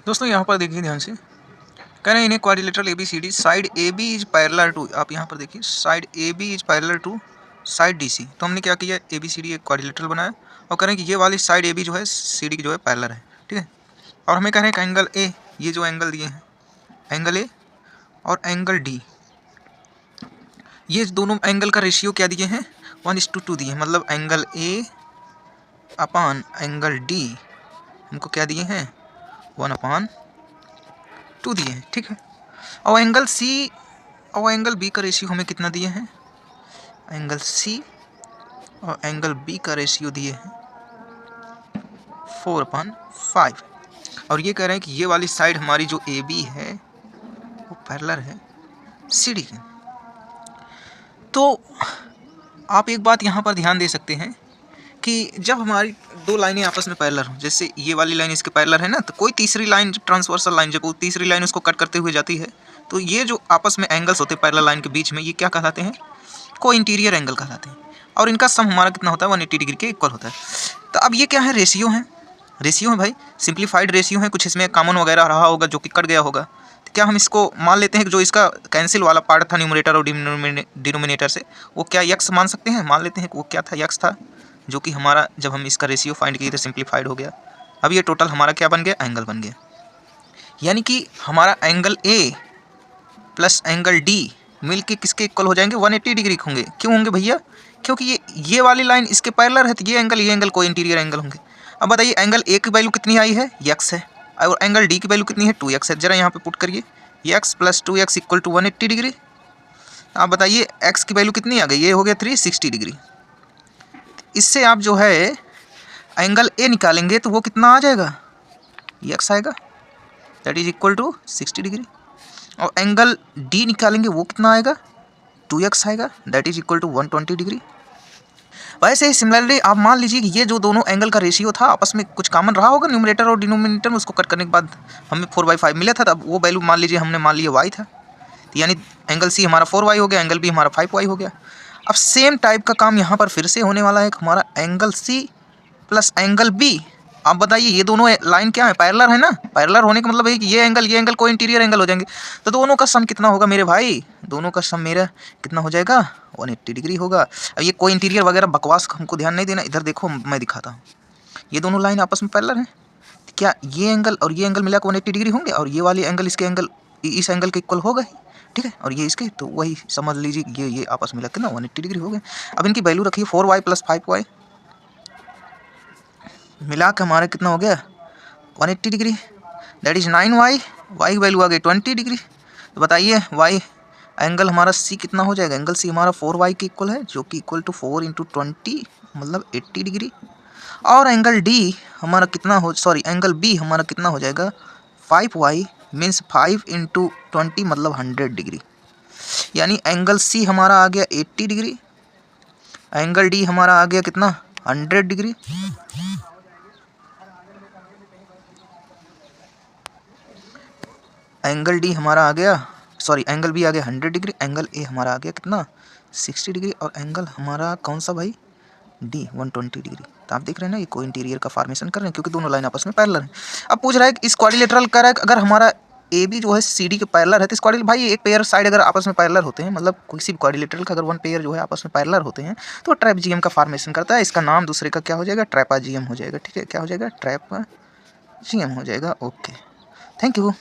दोस्तों यहाँ पर देखिए ध्यान से, कह रहे हैं in a quadrilateral ABCD side AB is parallel to, आप यहाँ पर देखिए side AB is parallel to side DC। तो हमने क्या किया, ABCD एक क्वाड्रिलेटरल बनाया और कह रहे हैं कि ये वाली साइड AB जो है CD की जो है पैरेलल है, ठीक है। और हमें कह रहे हैं कि एंगल A, ये जो एंगल दिए हैं एंगल A और एंगल D, ये दोनों एंगल का रेशियो क्या दिए हैं 1:2 दिए हैं। मतलब angle A upon angle D हमको क्या दिए हैं 1/2 दिए हैं, ठीक है। और एंगल C और एंगल B का रेशियो हमें कितना दिए हैं, एंगल C और एंगल B का रेशियो दिए हैं 4/5। और ये कह रहे हैं कि ये वाली साइड हमारी जो AB है वो पैरेलल है CD के। तो आप एक बात यहाँ पर ध्यान दे सकते हैं कि जब हमारी दो लाइनें आपस में पैरेलल हो, जैसे ये वाली लाइन इसके पैरेलल है ना, तो कोई तीसरी लाइन ट्रांसवर्सल लाइन, जब वो तीसरी लाइन उसको कट करते हुए जाती है, तो ये जो आपस में एंगल्स होते हैं पैरेलल लाइन के बीच में, ये क्या कहलाते हैं, को इंटीरियर एंगल कहलाते हैं। और इनका सम हमारा कितना होता है 180 डिग्री के इक्वल होता है। तो अब ये क्या है, रेशियो है, रेशियो है भाई, सिंप्लीफाइड रेशियो है, कुछ इसमें कॉमन वगैरह रहा होगा जो कि कट गया होगा। तो क्या हम इसको मान लेते हैं कि जो इसका कैंसिल वाला पार्ट था न्यूमरेटर और डिनोमिनेटर से, वो क्या यक्स मान सकते हैं, मान लेते हैं कि वो क्या था, यक्स था, जो कि हमारा जब हम इसका रेशियो फाइंड किए तो सिंप्लीफाइड हो गया। अब ये टोटल हमारा क्या बन गया, एंगल बन गया। यानी कि हमारा angle A plus angle D मिल के किसके इक्वल हो जाएंगे, 180 डिग्री होंगे। क्यों होंगे भैया, क्योंकि ये वाली लाइन इसके पैरेलल है, तो ये एंगल को इंटीरियर एंगल होंगे। अब बताइए एंगल A की वैल्यू कितनी आई है, यक्स है, और एंगल D की वैल्यू कितनी है 2x है। जरा यहाँ पे पुट करिए, x plus 2x equal to 180 degree. आप बताइए x की वैल्यू कितनी आ गई, ये हो गया 360 डिग्री। इससे आप जो है एंगल A निकालेंगे तो वो कितना आ जाएगा, यक्स आएगा, that is equal to 60 degree. और एंगल D निकालेंगे वो कितना आएगा, 2x आएगा, that is equal to 120 degree. वैसे ही सिमिलरली आप मान लीजिए कि ये जो दोनों एंगल का रेशियो था आपस में कुछ कॉमन रहा होगा न्यूमरेटर और डिनोमिनेटर में, उसको कट करने के बाद हमें 4/5 मिला था, तब वो वैल्यू मान लीजिए हमने मान लिया y था, तो यानी एंगल C हमारा 4y हो गया, एंगल B हमारा 5y हो गया। अब सेम टाइप का काम यहाँ पर फिर से होने वाला है, हमारा angle C plus angle B। आप बताइए ये दोनों लाइन क्या है, पैरेलल है ना, पैरेलल होने का मतलब है कि ये एंगल को इंटीरियर एंगल हो जाएंगे। तो दोनों का सम कितना होगा मेरे भाई, दोनों का सम मेरा कितना हो जाएगा 180 डिग्री होगा। अब ये कोई इंटीरियर वगैरह बकवास हमको ध्यान नहीं देना, इधर देखो मैं दिखाता हूँ। ये दोनों लाइन आपस में पैरेलल हैं, क्या ये एंगल और ये एंगल मिला के 180 डिग्री होंगे, और ये वाली एंगल इसके एंगल इस एंगल के इक्वल हो गए, ठीक है, और ये इसके, तो वही समझ लीजिए ये आपस में मिला के ना 180 डिग्री हो गए। अब इनकी वैल्यू रखिए 4y प्लस 5y, मिला के हमारा कितना हो गया 180 degree, that is 9y, y की वैल्यू आ गई 20 डिग्री। तो बताइए y एंगल हमारा C कितना हो जाएगा, एंगल C हमारा 4y के इक्वल है, जो कि इक्वल टू 4 × 20 मतलब 80 डिग्री। और एंगल D हमारा कितना हो, सॉरी एंगल B हमारा कितना हो जाएगा 5y मीन्स 5 × 20 मतलब 100 डिग्री। यानी एंगल C हमारा आ गया 80 डिग्री, एंगल D हमारा आ गया कितना 100 डिग्री। एंगल D हमारा आ गया, सॉरी एंगल B आ गया 100 डिग्री, एंगल A हमारा आ गया कितना 60 डिग्री, और एंगल हमारा कौन सा भाई D 120 डिग्री। तो आप देख रहे हैं ना ये को इंटीरियर का फॉर्मेशन कर रहे हैं, क्योंकि दोनों लाइन आपस में पैरेलल हैं। अब पूछ रहा है कि इस क्वाड्रिलेटरल का अगर हमारा AB जो है CD के पैरेलल है, तो इस क्वाड्रिलेटरल भाई एक पेयर साइड अगर आपस में पैरेलल होते हैं, मतलब किसी भी क्वाड्रिलेटरल का अगर वन पेयर जो है आपस में पैरेलल होते हैं, तो ट्रैपेजियम का फॉर्मेशन करता है। इसका नाम दूसरे का क्या हो जाएगा, ट्रैपेजियम हो जाएगा, ठीक है, क्या हो जाएगा ट्रैपेजियम हो जाएगा। Okay, thank you.